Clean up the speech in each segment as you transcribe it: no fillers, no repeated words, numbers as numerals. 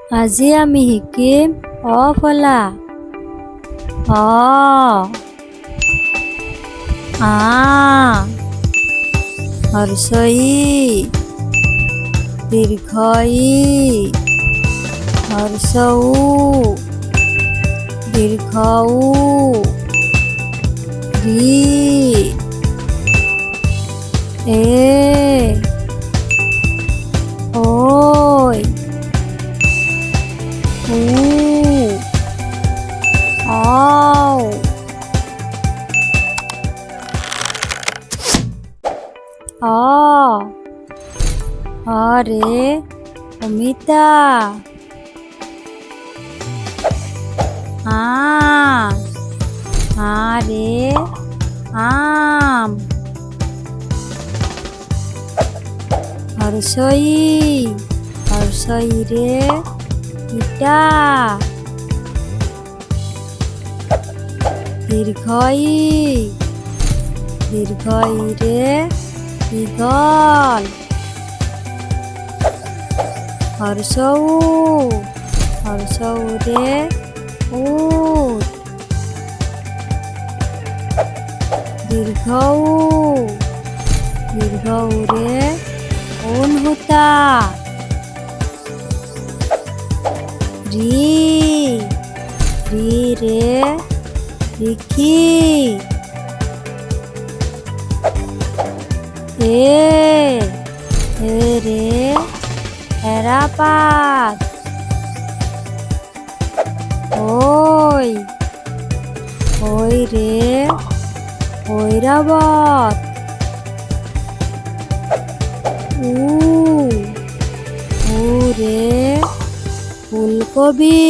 আজি আমি শিকিম অ ফলা। অ, আ, হ্ৰস্ব ই, দীৰ্ঘ ই, হ্ৰস্ব উ, দীৰ্ঘ উ, ৰি, এ, ঐ, উ, ঔ, অ, অৰে অমিতা, আৰে আম, হ্ৰস্ব ইৰে ইটা, দীৰ্ঘ ইৰে ঈগল, হ্ৰস্ব উৰে উট, দীৰ্ঘ উৰে ঊণ সূতা, ৰে ৰিকি, এৰে এৰাপাত, ঐৰে ঐৰাবত, উৰে ফুলকবি,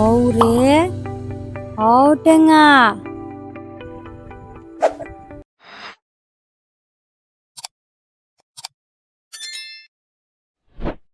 ঔৰে ঔটেঙা।